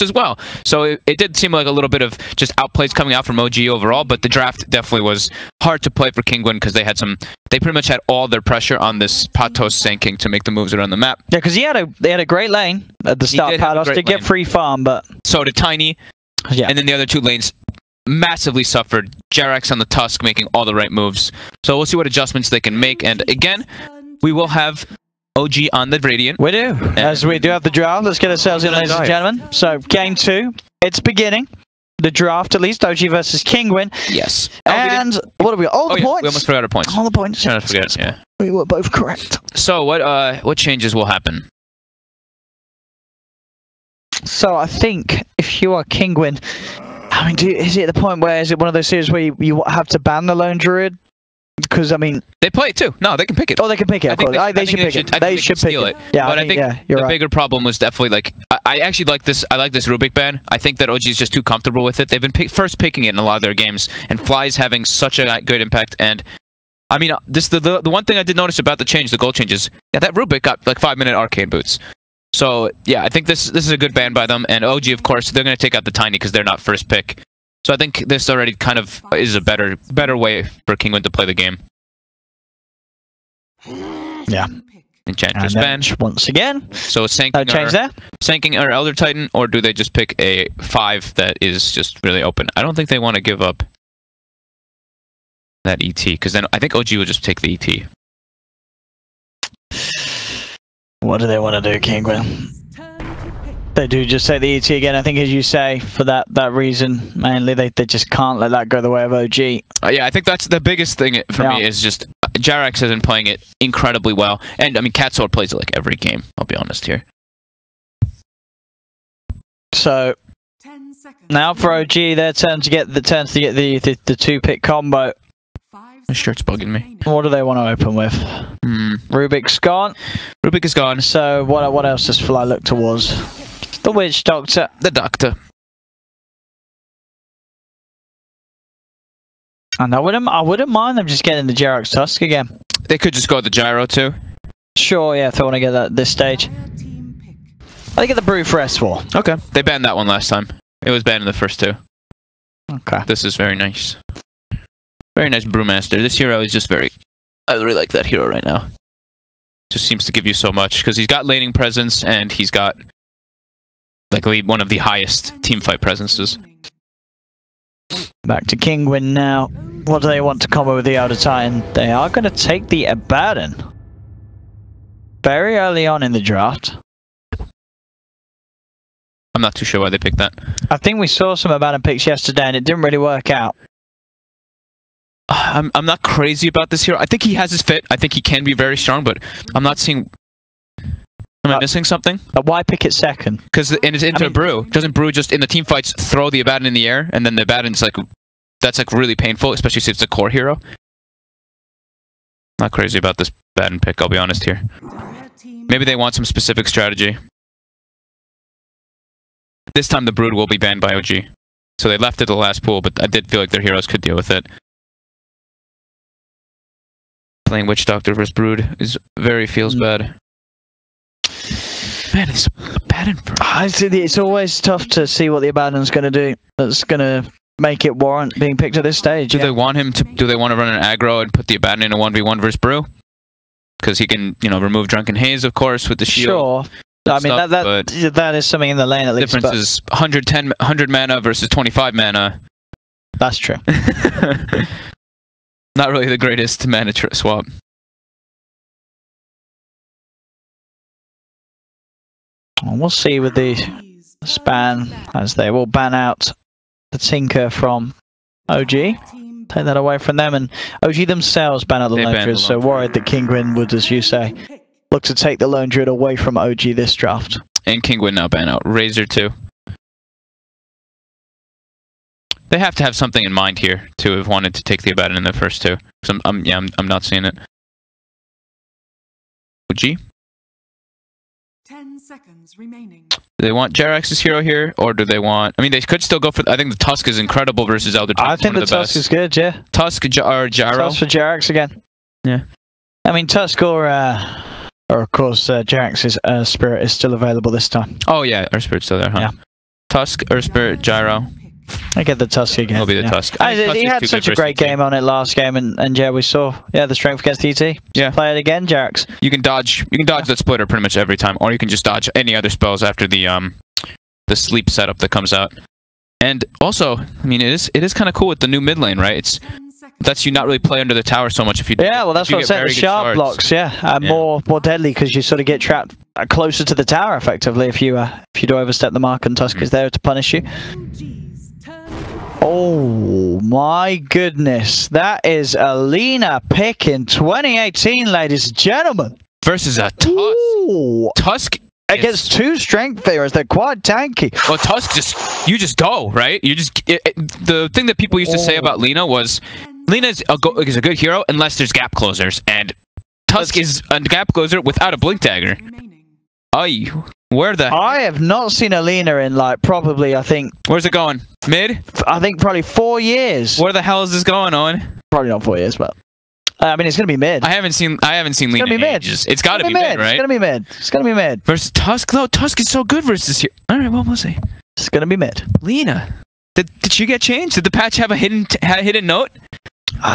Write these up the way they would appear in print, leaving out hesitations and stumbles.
as well. So it did seem like a little bit of just outplays coming out from OG overall, but the draft definitely was hard to play for Kinguin because they pretty much had all their pressure on this Patos Sand to make the moves around the map. Yeah, because they had a great lane at the start. Patos did get free farm, but so did Tiny. Yeah. And then the other two lanes massively suffered. Jerax on the Tusk making all the right moves. So we'll see what adjustments they can make. And again, we will have OG on the Radiant. We do. As we do have the draft, let's get ourselves in, ladies and gentlemen. So, game 2, it's beginning. The draft, at least, OG versus Kinguin. Yes. And what have we got? All the points. We almost forgot our points. All the points. Trying to forget, yeah. We were both correct. So, what changes will happen? So, I think if you are Kinguin, I mean, is it at the point where, is it one of those series where you have to ban the Lone Druid? Because, I mean... They play it too. No, they can pick it. Oh, they can pick it. They should pick it. They should pick it. Yeah, but I think the bigger problem was definitely, like... I actually like this. I like this Rubik ban. I think that OG is just too comfortable with it. They've been first picking it in a lot of their games. And Fly's having such a good impact. And, I mean, the one thing I did notice about the change, the goal changes, yeah, that Rubik got, like, 5-minute arcane boots. So, yeah, I think this is a good ban by them. And OG, of course, they're going to take out the Tiny because they're not first pick. So I think this already kind of is a better way for Kinguin to play the game. Yeah. Enchantress bench once again. So sanking our Elder Titan, or do they just pick a 5 that is just really open? I don't think they want to give up that ET, because then I think OG will just take the ET. What do they want to do, Kinguin? They do just take the ET again, I think, as you say, for that reason. Mainly, they just can't let that go the way of OG. Yeah, I think that's the biggest thing for me is just Jerax has been playing it incredibly well. And, I mean, Catsword plays it like every game, I'll be honest here. So, now for OG, their turn to get the 2-pick combo. My shirt's bugging me. What do they want to open with? Rubik's gone. Rubik is gone. So, what else does Fly look towards? The Witch Doctor. The Doctor. And I wouldn't mind them just getting the Jerax Tusk again. They could just go with the Gyro too. Sure, yeah, if they want to get that at this stage. They get the Brew for S4. Okay. They banned that one last time. It was banned in the first 2. Okay. This is very nice. Very nice Brewmaster. This hero is just very... I really like that hero right now. Just seems to give you so much, because he's got laning presence, and he's got... like one of the highest teamfight presences. Back to Kinguin now. What do they want to combo with the Elder Titan? They are going to take the Abaddon. Very early on in the draft. I'm not too sure why they picked that. I think we saw some Abaddon picks yesterday and it didn't really work out. I'm not crazy about this hero. I think he has his fit. I think he can be very strong, but I'm not seeing... Am I missing something? Why pick it second? Because it's into Brew. Doesn't Brew just in the team fights throw the Abaddon in the air, and then the Abaddon's like... That's like really painful, especially since it's a core hero. Not crazy about this Abaddon pick, I'll be honest here. Maybe they want some specific strategy. This time the Brood will be banned by OG. So they left it the last pool, but I did feel like their heroes could deal with it. Playing Witch Doctor versus Brood is feels bad. Man, it's Abaddon for... It's always tough to see what the Abaddon's going to do. That's going to make it warrant being picked at this stage. Do they want him to? Do they want to run an aggro and put the Abaddon in a 1v1 versus Brew? Because he can, remove Drunken Haze, of course, with the shield. Sure. I mean, that is something in the lane at least. The difference is 100 mana versus 25 mana. That's true. Not really the greatest mana swap. Well, we'll see with the span, as they will ban out the Tinker from OG. Take that away from them, and OG themselves ban out the Lone Druid, so worried that Kinguin would, as you say, look to take the Lone Druid away from OG this draft. And Kinguin now ban out Razor too. They have to have something in mind here to have wanted to take the Abaddon in the first 2. So I'm not seeing it. OG? 10 seconds remaining. Do they want Jerax's hero here, or do they want... I mean, they could still go for... I think the Tusk is incredible versus Elder Titan. I think the Tusk is good, yeah. Tusk or Gyro? Tusk for Jerax again. Yeah. I mean, Tusk or of course, Jerax's Spirit is still available this time. Oh, yeah. Our Spirit's still there, huh? Yeah. Tusk, Spirit, Gyro. I get the Tusk again. It'll be the Tusk. He had such a great game on it last game, and yeah, we saw the strength against ET. Yeah. Play it again, Jax. You can dodge that splitter pretty much every time, or you can just dodge any other spells after the sleep setup that comes out. And also, I mean, it is kind of cool with the new mid lane, right? It lets you not really play under the tower so much if you. Yeah, well, that's what I'm saying. The sharp blocks, more deadly because you sort of get trapped closer to the tower effectively if you do overstep the mark, and Tusk is there to punish you. Oh my goodness, that is a Lina pick in 2018, ladies and gentlemen. Versus a Tusk. Ooh. Tusk against two strength theories. They're quite tanky. Well, Tusk you just go, right? You just the thing that people used to say about Lina was Lina is a good hero unless there's gap closers, and Tusk is a gap closer without a blink dagger. Ay, where the? I have not seen a Lina in like probably, I think. Where's it going? Mid? I think probably 4 years. Where the hell is this going on? Probably not 4 years, but I mean it's gonna be mid. I haven't seen Lina in ages. It's gotta be mid, right? It's gonna be mid. It's gonna be mid. Versus Tusk though. Tusk is so good versus here. All right, well we'll see. It's gonna be mid. Lina, did she get changed? Did the patch have a hidden note?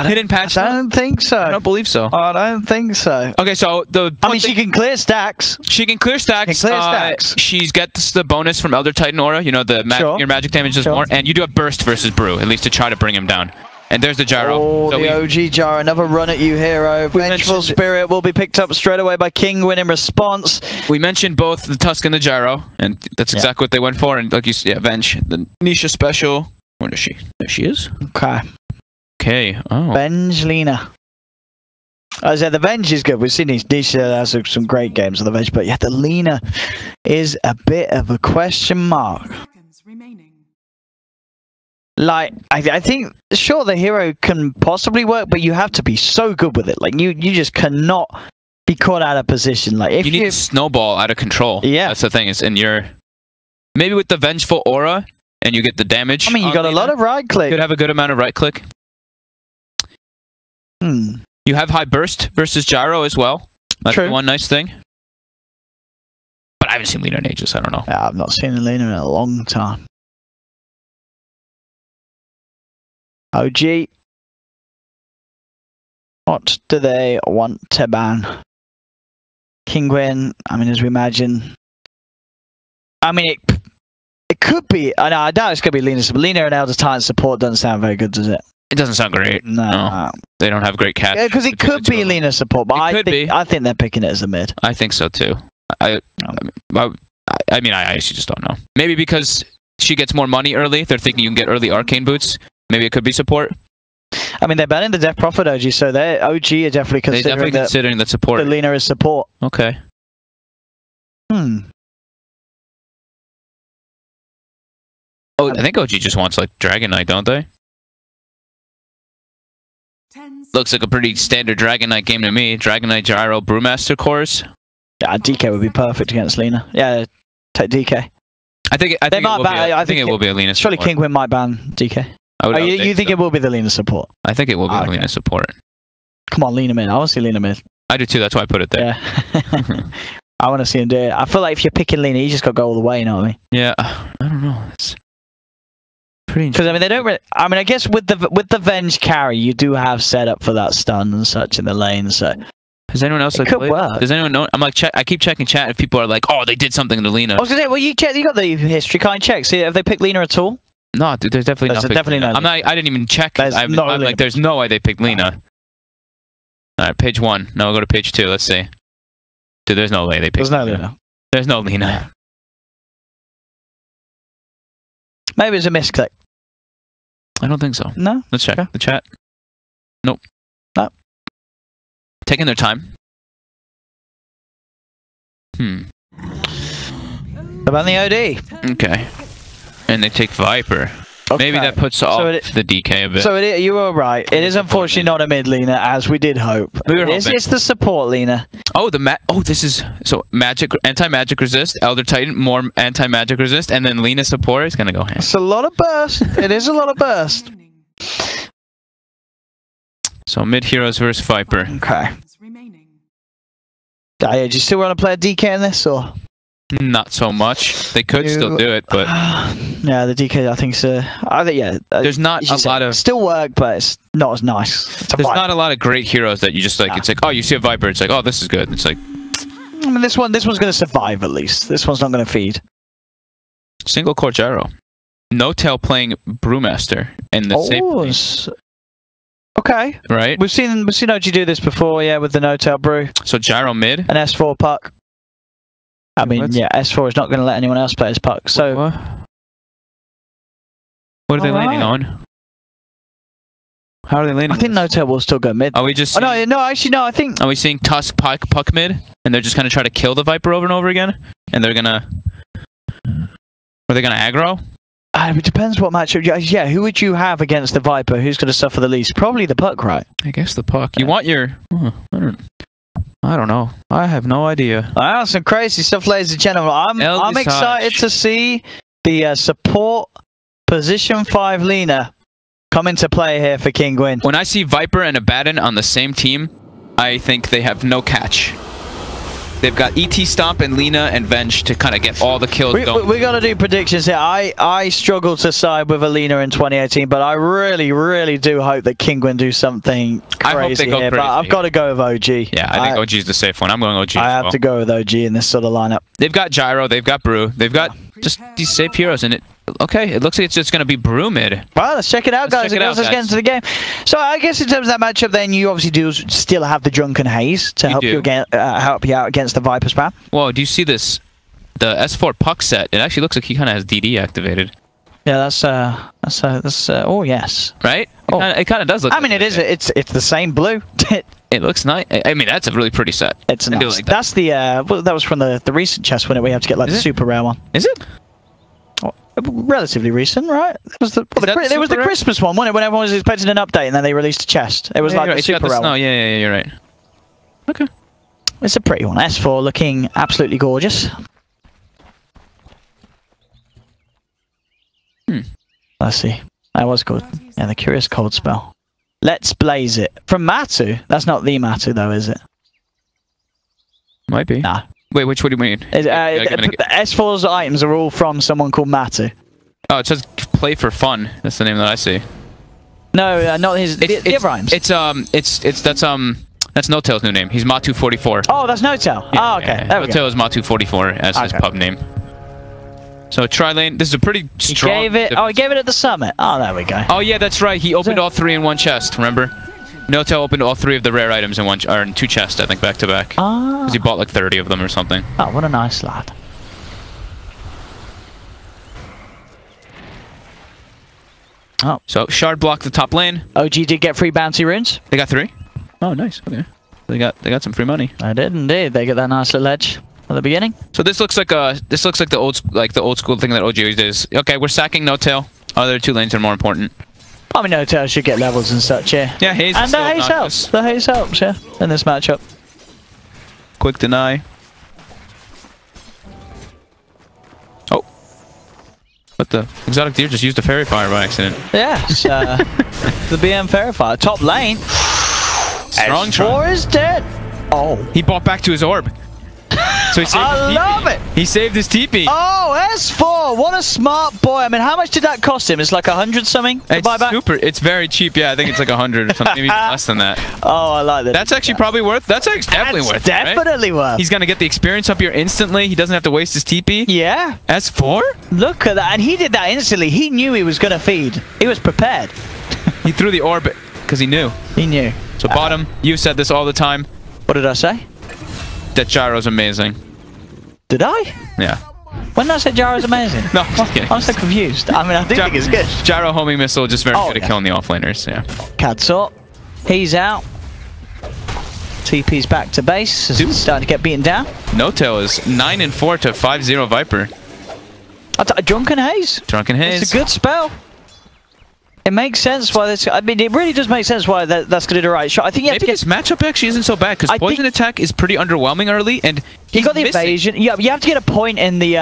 Hidden patch? I don't think so. I don't believe so. I don't think so. Okay, so she can clear stacks. She can clear stacks. She gets the bonus from Elder Titan Aura. You know, your magic damage is more, and you do a burst versus Brew, at least to try to bring him down. And there's the Gyro. Oh, so the OG Gyro. Another run at you, hero. Vengeful Spirit will be picked up straight away by Kinguin in response. We mentioned both the Tusk and the Gyro, and that's exactly what they went for. And like you said, Venge, the Nisha special. Where is she? There she is. Okay. Okay. Oh. Venge Lina. I said the Venge is good. We've seen Nisha has some great games on the Venge, but yeah, the Lina is a bit of a question mark. Like, I think, sure, the hero can possibly work, but you have to be so good with it. Like, you just cannot be caught out of position. Like, if you need to snowball out of control. Yeah. That's the thing. Is maybe with the Vengeful Aura, and you get the damage. I mean, you got a lot of right click. You could have a good amount of right click. You have high burst versus Gyro as well. That's the one nice thing. But I haven't seen Lina in ages. I don't know. Yeah, I've not seen Lina in a long time. OG. What do they want to ban? Kinguin, I mean, as we imagine. I mean, it could be. I know, I doubt it's going to be Lina. Lina and Elder Titan support doesn't sound very good, does it? It doesn't sound great. No. They don't have great catch. Yeah, because it could be Lina support, but I think they're picking it as a mid. I think so too. I mean, I actually just don't know. Maybe because she gets more money early, they're thinking you can get early arcane boots. Maybe it could be support. I mean, they're banning the Death Prophet OG, so their OG are definitely considering that support. The Lina is support. Okay. Oh, I think OG just wants like Dragon Knight, don't they? Looks like a pretty standard Dragon Knight game to me. Dragon Knight, Gyro, Brewmaster cores. Yeah, DK would be perfect against Lina. Yeah, take DK. I think it will be a Lina support. Surely Kinguin might ban DK. You think it will be the Lina support? I think it will be the Lina support. Come on, Lina mid. I want to see Lina mid. I do too. That's why I put it there. Yeah. I want to see him do it. I feel like if you're picking Lina, you just got to go all the way. You know what I mean? Yeah. I don't know. It's pretty. Because I mean, they don't. I mean, I guess with the Venge carry, you do have set up for that stun and such in the lane. So. Has anyone else could work. Does anyone know? I'm like, I keep checking chat if people are like, oh, they did something to Lina. I was gonna say, well, you got the history kind check. See, have they picked Lina at all? No, dude, there's definitely no. I didn't even check. I'm like, there's no way they picked Lina. All right, page 1. No, we'll go to page 2. Let's see. Dude, there's no way they picked Lina. There's no Lina. Maybe it's a misclick. I don't think so. No. Let's check the chat. Nope. No. Taking their time. About the OD. Okay. And they take Viper. Okay. Maybe that puts off the DK a bit. So you were right. It is unfortunately not a mid Lina, as we did hope. It's the support Lina. Oh, this is so magic, anti-magic resist, Elder Titan, more anti-magic resist, and then Lina support is gonna go hand. It's a lot of burst. It is a lot of burst. So mid heroes versus Viper. Okay. Do you still want to play a DK in this, or? Not so much. They could still do it, but yeah, the DK I think so. I think there's not a lot of still work, but it's not as nice. There's not a lot of great heroes that you just like. It's like, oh, you see a Viper, it's like, oh, this is good. It's like, I mean, this one's going to survive at least. This one's not going to feed. Single core gyro. No Tail playing Brewmaster in the same. Okay. Right. We've seen OG do this before, yeah, with the No Tail Brew. So gyro mid. An S4 puck. I mean, yeah, S4 is not going to let anyone else play his puck. So, what are they landing on? How are they landing? I think No Tail will still go mid. Are we just? Oh, no, actually, no. I think. Are we seeing Tusk puck mid, and they're just going to try to kill the Viper over and over again, and they're gonna? Are they gonna aggro? It depends what matchup. Yeah, who would you have against the Viper? Who's going to suffer the least? Probably the puck, right? I guess the puck. You want your? I don't know. I have no idea. Some crazy stuff, ladies and gentlemen. I'm excited to see the support position 5 Lina come into play here for Kinguin. When I see Viper and Abaddon on the same team, I think they have no catch. They've got ET Stomp and Lina and Venge to kind of get all the kills going. We got to do predictions here. I struggle to side with Alina in 2018, but I really, really do hope that Kinguin do something crazy here. But I've got to go with OG. Yeah, I think OG is the safe one. I'm going OG. I have to go with OG in this sort of lineup. They've got Gyro, they've got Brew, they've got just these safe heroes, and it looks like it's just going to be Brew mid. Well, let's check it out, guys. Let's get into the game. So I guess in terms of that matchup, then you obviously do still have the Drunken Haze to help you out against the Viper spam. Whoa, do you see this? The S4 puck set. It actually looks like he kind of has DD activated. Yeah, that's oh yes. Right? It kind of does look. I mean, it's the same blue. It looks nice. I mean, that's a really pretty set. It's nice. Like that's the that was from the recent chest winner. We have to get like the super rare one. Is it? Relatively recent, right? It was the Christmas one, wasn't it? When everyone was expecting an update, and then they released a chest. It was like the super rare one. Yeah, you're right. Okay. It's a pretty one. S4 looking absolutely gorgeous. Let's see. That was good. Yeah, the Curious Cold spell. Let's blaze it. From Matu. That's not the Matu, though, is it? Might be. Nah. Wait, what do you mean? S4's items are all from someone called Matu. Oh, it says play for fun. That's the name that I see. No, not his. The other items. That's No Tail's new name. He's Matu44. Oh, that's No Tail. Yeah, oh, okay. There we go. No Tail is Matu44 as his pub name. So tri-lane, this is a pretty strong... He gave it at the summit. Oh, there we go. Oh, yeah, that's right. He opened all 3 in one chest, remember? No Tail opened all 3 of the rare items in 2 chests, I think, back to back. Ah. Because he bought like 30 of them or something. Oh, what a nice lad. Oh. So, Shard blocked the top lane. OG did get free bounty runes. They got 3? Oh, nice. Okay. They got some free money. I did indeed. They get that nice little edge at the beginning. So this looks like the old school thing that OG always does. Okay, we're sacking No Tail. Other 2 lanes are more important. I mean, No Tail should get levels and such, yeah. Yeah, Haze. And the Haze helps. The Haze helps, yeah, in this matchup. Quick deny. Oh. But the exotic deer just used a fairy fire by accident. Yes, the BM fairy fire. Top lane. Strong S4 is dead. Oh. He bought back to his orb. So he saved I love it. He saved his TP. Oh, S4. What a smart boy. I mean, how much did that cost him? It's like 100 something to buy back? It's very cheap. Yeah, I think it's like 100 or something. Maybe even less than that. Oh, I like that. That's actually probably worth. That's definitely worth. Definitely worth. He's gonna get the experience up here instantly. He doesn't have to waste his TP. Yeah. S4. Look at that, and he did that instantly. He knew he was gonna feed. He was prepared. He threw the orb because he knew. He knew. So bottom, you've said this all the time. What did I say? That Gyro's amazing. Did I? Yeah. When did I say Gyro's amazing? No, just kidding. I'm so confused. I mean, I do think it's good. Gyro homing missile, just very good at killing the offlaners, yeah. Cadsort. He's out. TP's back to base. He's starting to get beaten down. No Tail is 9-4 to 5-0 Viper. Drunken Haze. Drunken Haze. It's a good spell. It makes sense why this. I mean, it really does make sense why that's going to do the right shot. I think maybe this matchup actually isn't so bad because poison attack is pretty underwhelming early, and he got the evasion. Yeah, you have to get a point in the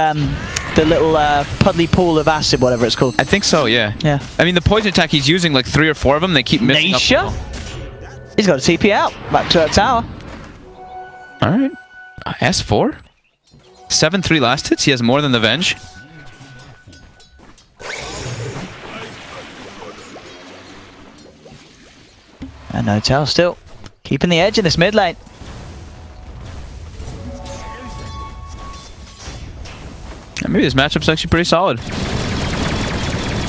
little puddly pool of acid, whatever it's called. I think so. Yeah. Yeah. I mean, the poison attack he's using like 3 or 4 of them. They keep missing. Nisha? He's got a TP out back to that tower. All right. S4. 7-3 last hits. He has more than the Venge. And Notel still keeping the edge in this mid lane. And maybe this matchup's actually pretty solid.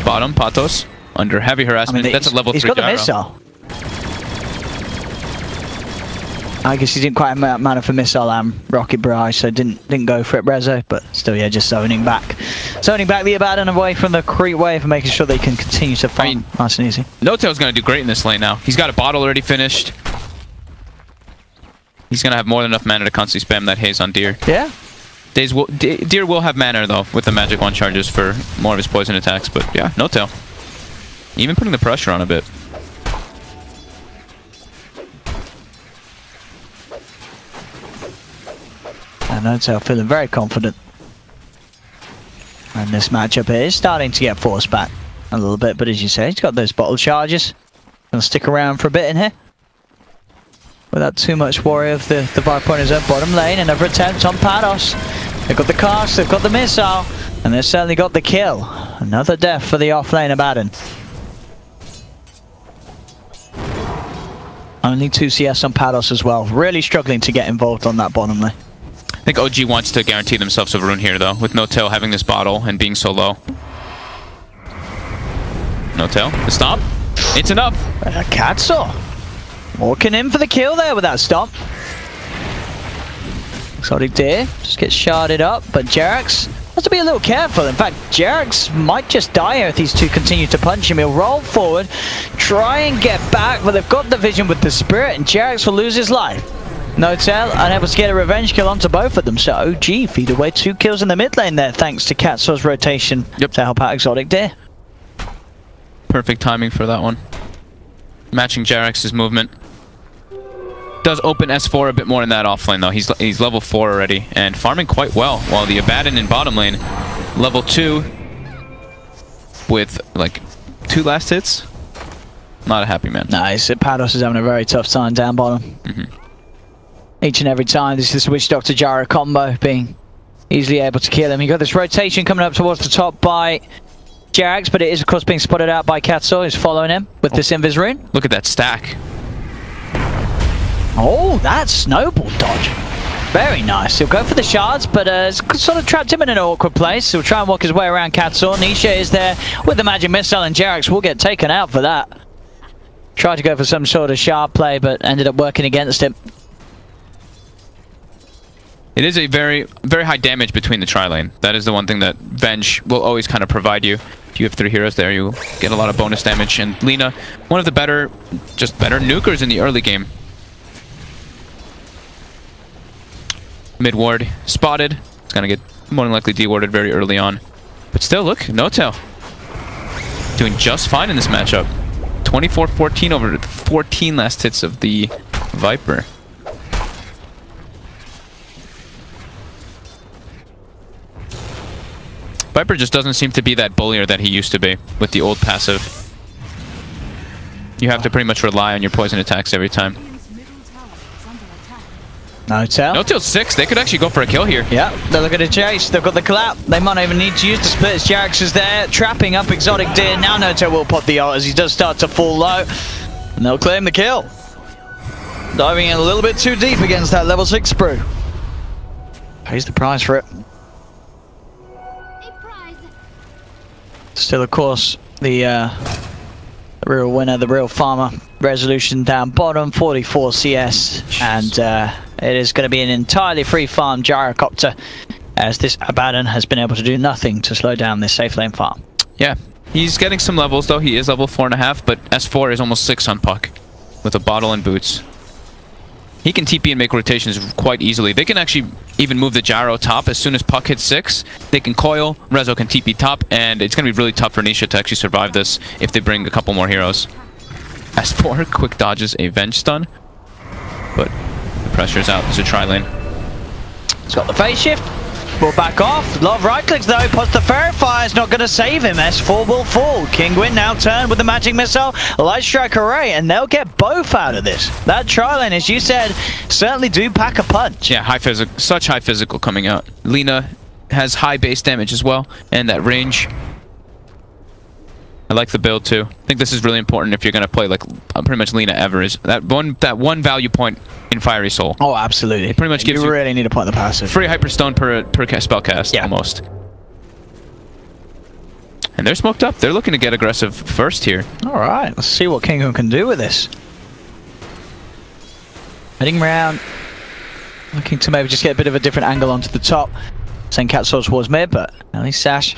Bottom, Patos, under heavy harassment. That's a level 3 He's got gyro. the missile. I guess he didn't quite have mana for missile and rocket barrage, so didn't go for it, Rezo. But still, yeah, just zoning back the Abaddon away from the creep wave and making sure they can continue to farm nice and easy. Notel's going to do great in this lane now. He's got a bottle already finished. He's going to have more than enough mana to constantly spam that haze on Deer. Yeah. Deer will have mana though with the magic 1 charges for more of his poison attacks, but yeah, Notel. Even putting the pressure on a bit. And Notel feeling very confident. And this matchup is starting to get forced back a little bit, but as you say, he's got those bottle charges. Gonna stick around for a bit in here. Without too much worry of the Viper on his own bottom lane. Another attempt on Pados. They've got the cast, they've got the missile, and they've certainly got the kill. Another death for the off-lane Abaddon. Only 2 CS on Pados as well. Really struggling to get involved on that bottom lane. I think OG wants to guarantee themselves a rune here though, with Notel having this bottle and being so low. Notel, the stomp. It's enough. Katso walking in for the kill there with that stomp. Exotic Deer just gets sharded up, but Jerax has to be a little careful. In fact, Jerax might just die here if these two continue to punch him. He'll roll forward, try and get back, but they've got the vision with the spirit, and Jerax will lose his life. Notel unable to get a revenge kill onto both of them, so OG feed away 2 kills in the mid lane there, thanks to Katso's rotation to help out Exotic Deer. Perfect timing for that one. Matching Jerax's movement. Does open S4 a bit more in that offlane though. He's level 4 already and farming quite well, while the Abaddon in bottom lane, level 2 with like 2 last hits. Not a happy man. Nice. Pados is having a very tough time down bottom. Each and every time, this is the Witch Doctor Gyro combo being easily able to kill him. You got this rotation coming up towards the top by Jerax, but it is of course being spotted out by Katso, who's following him with this Invis rune. Look at that stack. Oh, that snowball dodge. Very nice. He'll go for the shards, but it's sort of trapped him in an awkward place. He'll try and walk his way around Katso. Nisha is there with the magic missile, and Jerax will get taken out for that. Tried to go for some sort of sharp play, but ended up working against him. It is a very, very high damage between the tri-lane. That is the one thing that Venge will always kind of provide you. If you have 3 heroes there, you get a lot of bonus damage. And Lina, one of the better nukers in the early game. Mid ward spotted. It's gonna get more than likely dewarded very early on. But still, look, Notel doing just fine in this matchup. 24-14 over 14 last hits of the Viper. Viper just doesn't seem to be that bullier that he used to be with the old passive. You have to pretty much rely on your poison attacks every time. Notel. Notel's 6. They could actually go for a kill here. Yeah, they're looking to chase. They've got the clap. They might not even need to use the splits. Jerax is there, trapping up Exotic Deer. Now Notel will pop the ult as he does start to fall low. And they'll claim the kill. Diving in a little bit too deep against that level 6 sprue. Pays the price for it. Still, of course, the real winner, the real farmer. Resolution down bottom, 44 CS. And it is going to be an entirely free farm gyrocopter, as this Abaddon has been able to do nothing to slow down this safe lane farm. Yeah, he's getting some levels though. He is level 4.5, but S4 is almost 6 on Puck with a bottle and boots. He can TP and make rotations quite easily. They can actually even move the gyro top as soon as Puck hits 6. They can coil, Rezo can TP top, and it's going to be really tough for Nisha to actually survive this if they bring a couple more heroes. S4 quick dodges a Venge stun, but the pressure's out. There's a tri-lane. He's got the phase shift. will back off. A lot of right clicks though. Puts the Fairy Fire is not going to save him. S4 will fall. Kinguin now turn with the Magic Missile. Light Strike Array, and they'll get both out of this. That tri-lane, as you said, certainly do pack a punch. Yeah, such high physical coming out. Lina has high base damage as well, and that range. I like the build too. I think this is really important if you're going to play like pretty much Lina ever. Is that one value point in Fiery Soul. Oh, absolutely. It pretty much gives you really need to point the passive. Free Hyperstone per spell cast, almost. And they're smoked up. They're looking to get aggressive first here. All right, let's see what Kinguin can do with this. Heading round, looking to maybe just get a bit of a different angle onto the top. Send Cat Source towards mid, but early Sash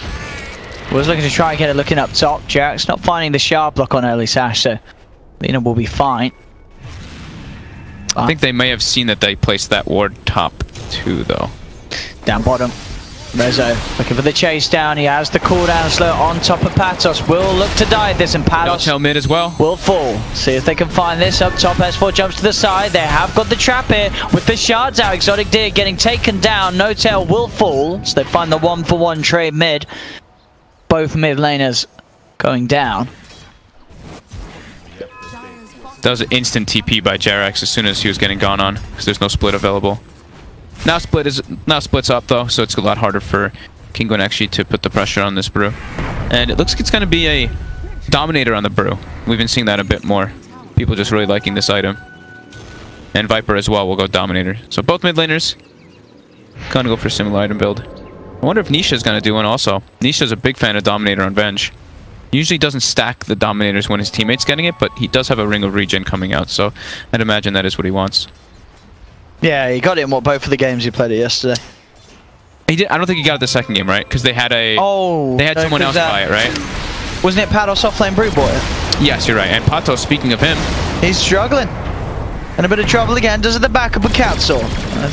was looking to try and get it looking up top. Jarek's not finding the sharp block on early Sash, so Lina will be fine. I think they may have seen that they placed that ward top too, though. Down bottom. Rezo looking for the chase down. He has the cooldown slow on top of Patos. Will look to dive this, and Patos No-tail mid as well. Will fall. See if they can find this up top. S4 jumps to the side. They have got the trap here with the shards out. Exotic Deer getting taken down. No-tail will fall. So they find the 1-for-1 trade mid. Both mid laners going down. That was an instant TP by Jerax as soon as he was getting gone on, because there's no split available. Now split's up though, so it's a lot harder for Kinguin actually to put the pressure on this brew. And it looks like it's going to be a Dominator on the brew. We've been seeing that a bit more. People just really liking this item. And Viper as well will go Dominator. So both mid laners going to go for a similar item build. I wonder if Nisha's going to do one also. Nisha's a big fan of Dominator on Venge. Usually doesn't stack the Dominators when his teammate's getting it, but he does have a Ring of Regen coming out, so I'd imagine that is what he wants. Yeah, he got it in both of the games he played it yesterday. He did. I don't think he got it the second game, right? Because they had a they had someone else buy it, right? Wasn't it Patos offlane Brew bought it? Yes, you're right. And Patos, speaking of him, he's struggling. And a bit of trouble again. Does it the back of a Catsaw.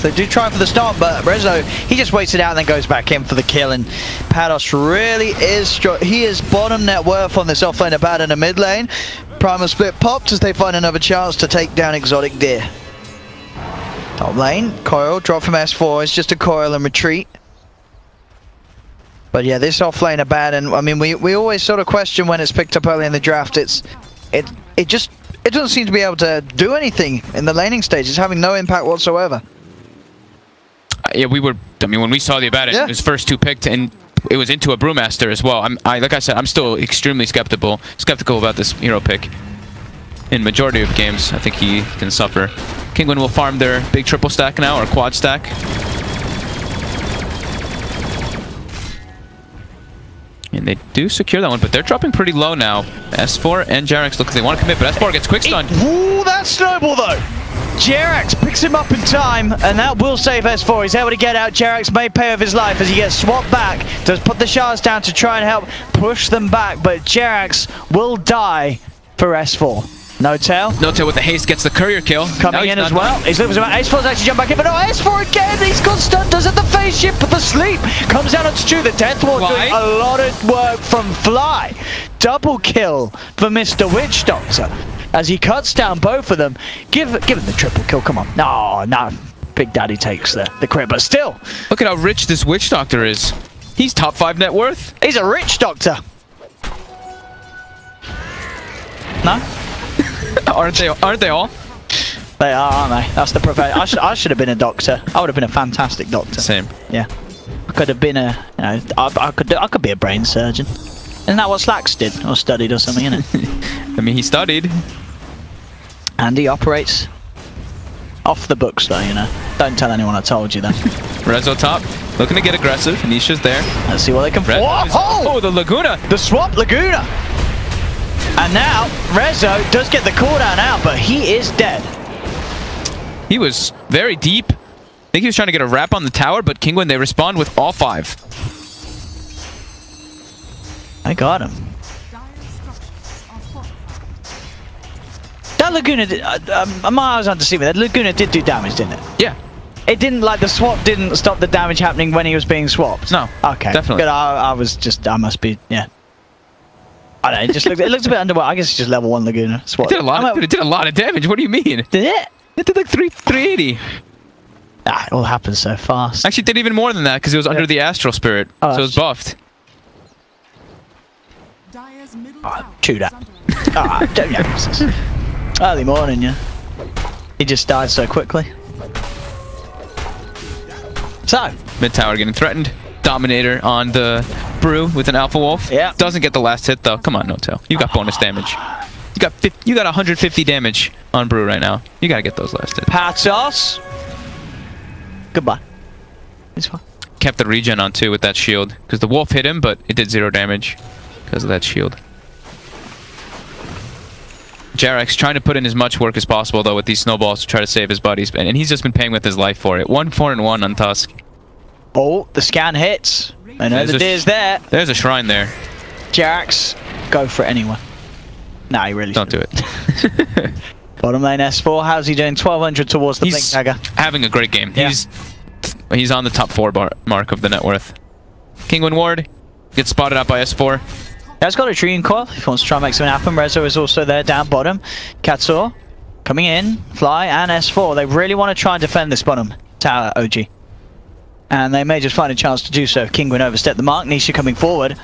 They do try for the start, but Rezo, he just waits it out and then goes back in for the kill. And Patos really is he is bottom net worth on this offlaner bad in the mid lane. Primal split popped as they find another chance to take down Exotic Deer. Top lane, Coil, drop from S4. It's just a Coil and retreat. But yeah, this offlaner bad, and I mean, we always sort of question when it's picked up early in the draft. It doesn't seem to be able to do anything in the laning stage. It's having no impact whatsoever. Yeah, I mean, when we saw the Abaddon, it was first 2 picked, and it was into a Brewmaster as well. Like I said, I'm still extremely skeptical about this hero pick. In majority of games, I think he can suffer. Kinguin will farm their big triple stack now, or quad stack. And they do secure that one, but they're dropping pretty low now. S4 and Jerax look like they want to commit, but S4 gets quick stun. Ooh, that snowball though! Jerax picks him up in time, and that will save S4. He's able to get out. Jerax may pay with his life as he gets swapped back. Does put the shards down to try and help push them back, but Jerax will die for S4. No-tail. No-tail with the haste gets the courier kill. Coming in as well. He's looking for S4's actually jump back in, but no, S4 again. He's got stunned. Does it the face shift, but the sleep comes down onto Stu. The death ward doing a lot of work from Fly. Double kill for Mr. Witch Doctor as he cuts down both of them. Give him the triple kill. Come on. No. Big Daddy takes the crit, but still. Look at how rich this Witch Doctor is. He's top 5 net worth. He's a rich doctor. No? Aren't they all? They are, aren't they? That's the profession. I should have been a doctor. I would have been a fantastic doctor. Same. Yeah. I could have been I could be a brain surgeon. Isn't that what Slacks did or studied or something, isn't it? I mean, he studied. And he operates off the books though, you know. Don't tell anyone I told you that. Rezo top, looking to get aggressive. Nisha's there. Let's see what they can find. Oh, the Laguna. The swap Laguna. And now, Rezo does get the cooldown out, but he is dead. He was very deep. I think he was trying to get a wrap on the tower, but Kinguin, they respond with all 5. I got him. That Laguna did, I was undeceiving. That Laguna did do damage, didn't it? Yeah. It didn't, like, the swap didn't stop the damage happening when he was being swapped? No. Okay. Definitely. But I must be, yeah. I don't know, it looks a bit underwhelming. I guess it's just level 1 Laguna. Swap. It did a lot of damage. What do you mean? Did it? It did like 380. Ah, it all happens so fast. Actually, it did even more than that because it was under the Astral Spirit. Oh, so it was buffed. Chew that. Don't know. Early morning, yeah. He just died so quickly. So, Mid tower getting threatened. Dominator on the Brew with an Alpha Wolf. Yeah. Doesn't get the last hit though. Come on, No-Tail. You got bonus damage. You got 150 damage on Brew right now. You gotta get those last hits. Patos. Goodbye. It's fine. Kept the regen on too with that shield because the Wolf hit him, but it did 0 damage because of that shield. Jarex trying to put in as much work as possible though with these snowballs to try to save his buddies, and he's just been paying with his life for it. 1-4-1 on Tusk. Oh, the scan hits. I know the deer's there. There's a shrine there. Jarex, go for it anyway. Nah, he really don't do it. Bottom lane S4, how's he doing? 1200 towards the Blink Dagger. Having a great game. Yeah. He's on the top 4 mark of the net worth. Kinguin Ward gets spotted out by S4. He's got a Dream Coil if he wants to try and make something happen. Rezo is also there down bottom. Katsor coming in, Fly and S4. They really want to try and defend this bottom tower, OG. And they may just find a chance to do so. Kinguin overstepped the mark. Nisha coming forward.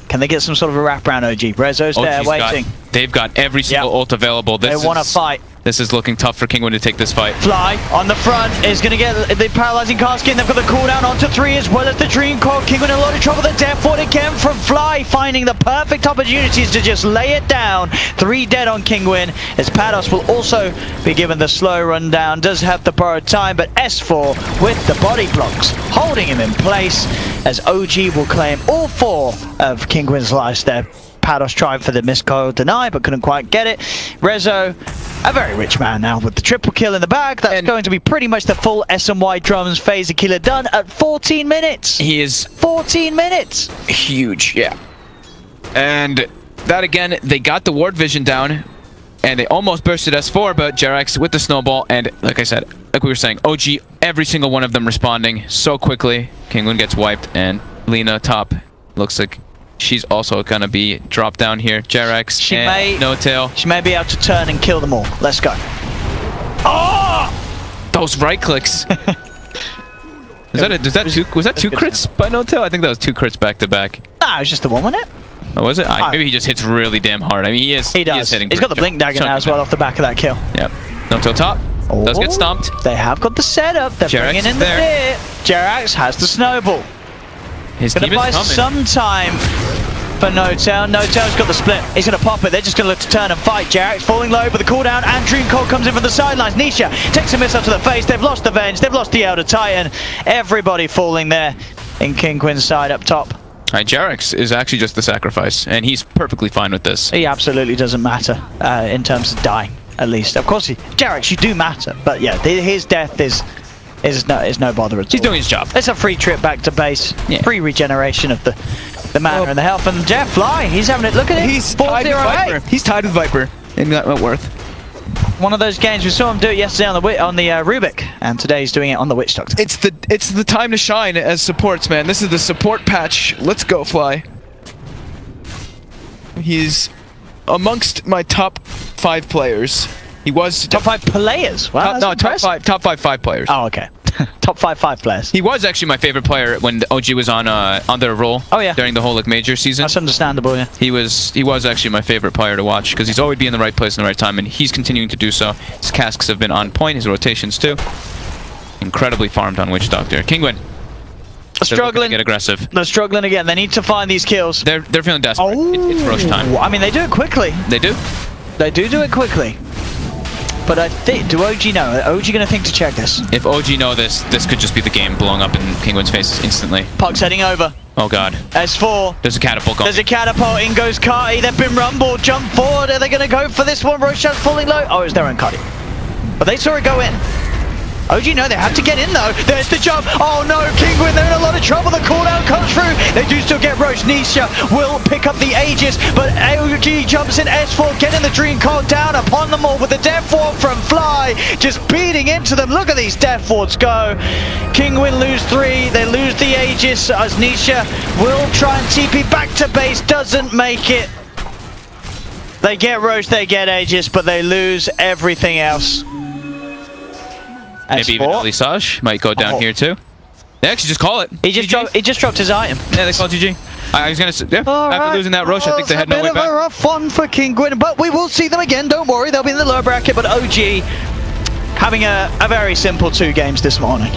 Can they get some sort of a wraparound, OG? Rezo's there waiting. They've got every single ult available. They want to fight. This is looking tough for Kinguin to take this fight. Fly on the front is going to get the paralyzing cast in. They've got the cooldown onto 3 as well as the Dream Coil. Kinguin in a lot of trouble. The death ward again from Fly, finding the perfect opportunities to just lay it down. 3 dead on Kinguin, as Patos will also be given the slow rundown. Does have the borrowed time, but S4 with the body blocks, holding him in place as OG will claim all 4 of Kinguin's lives there. Patos tried for the missed coil deny, but couldn't quite get it. Rezo, a very rich man now with the triple kill in the bag. That's going to be pretty much the full SMY drums phaser killer done at 14 minutes. He is 14 minutes. Huge, yeah. And that again, they got the ward vision down, and they almost bursted S4, but Jarex with the snowball, and like I said, like we were saying, OG, every single one of them responding so quickly. Kinguin gets wiped, and Lena top looks like she's also gonna be dropped down here. Jarex and No-Tail. She may be able to turn and kill them all. Let's go. Oh! Those right clicks. Was that two crits by No-Tail? I think that was 2 crits back to back. Nah, it was just the one, wasn't it? Oh, was it? Maybe he just hits really damn hard. I mean, he does. He is hitting. He's got the Blink Dagger now as well off the back of that kill. Yep. No-Tail top. Does get stomped. They have got the setup. They're bringing in the deer. Jarex has the snowball. His team is coming. Some time for No-Tail. No-Tail's got the split. He's going to pop it. They're just going to look to turn and fight. Jarex falling low with the cooldown, and Dream Coil comes in from the sidelines. Nisha takes a miss up to the face. They've lost the Venge. They've lost the Elder Titan. Everybody falling there in Kinguin's side up top. Jarex is actually just the sacrifice, and he's perfectly fine with this. He absolutely doesn't matter in terms of dying, at least. Of course, Jarex, you do matter, but yeah, his death is no bother at all. He's doing his job. It's a free trip back to base, free regeneration of the mana and the health. And Jeff Fly, he's having it. Look at it. He's tied with Viper. He's tied with Viper in net worth. One of those games we saw him do it yesterday on the Rubik, and today he's doing it on the Witch Doctor. It's the time to shine as supports, man. This is the support patch. Let's go, Fly. He's amongst my top 5 players. He was top 5 players. Wow, top 5 players. Oh, okay. Top 5 players. He was actually my favorite player when the OG was on their roll. Oh yeah. During the whole major season. That's understandable. Yeah. He was actually my favorite player to watch because he's always be in the right place in the right time, and he's continuing to do so. His casks have been on point. His rotations too. Incredibly farmed on Witch Doctor. Kinguin. Struggling. Get aggressive. They're struggling again. They need to find these kills. They're feeling desperate. Oh. It's rush time. I mean, they do it quickly. They do. They do it quickly. But I think, do OG know? Are OG going to think to check this? If OG know this could just be the game blowing up in Kinguin's face instantly. Puck's heading over. Oh god. S4. There's a catapult going. There's a catapult. In goes Carty. They've been rumbled. Jump forward. Are they going to go for this one? Roshan's falling low. Oh, it's their own Carty. But they saw it go in. OG know they have to get in though. There's the jump. Oh no, Kinguin, they're in a lot of trouble. The cooldown comes through. They do still get Roche. Nisha will pick up the Aegis, but OG jumps in. S4 getting the Dream Coil down upon them all with the Death Ward from Fly, just beating into them. Look at these Death Wards go. Kinguin lose 3. They lose the Aegis as Nisha will try and TP back to base. Doesn't make it. They get Roche, they get Aegis, but they lose everything else. Maybe even Alisage might go down here too. They actually just call it. He just dropped his item. Yeah, they call GG. I was gonna say, yeah, after losing that Roche, I think they had no way back. A bit of a rough one for Kinguin, but we will see them again. Don't worry, they'll be in the lower bracket. But OG having a very simple 2 games this morning.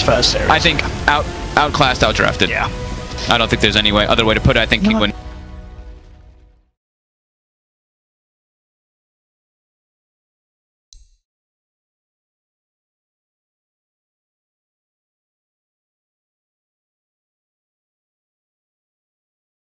First series. I think outclassed, outdrafted. Yeah. I don't think there's any other way to put it. I think Kinguin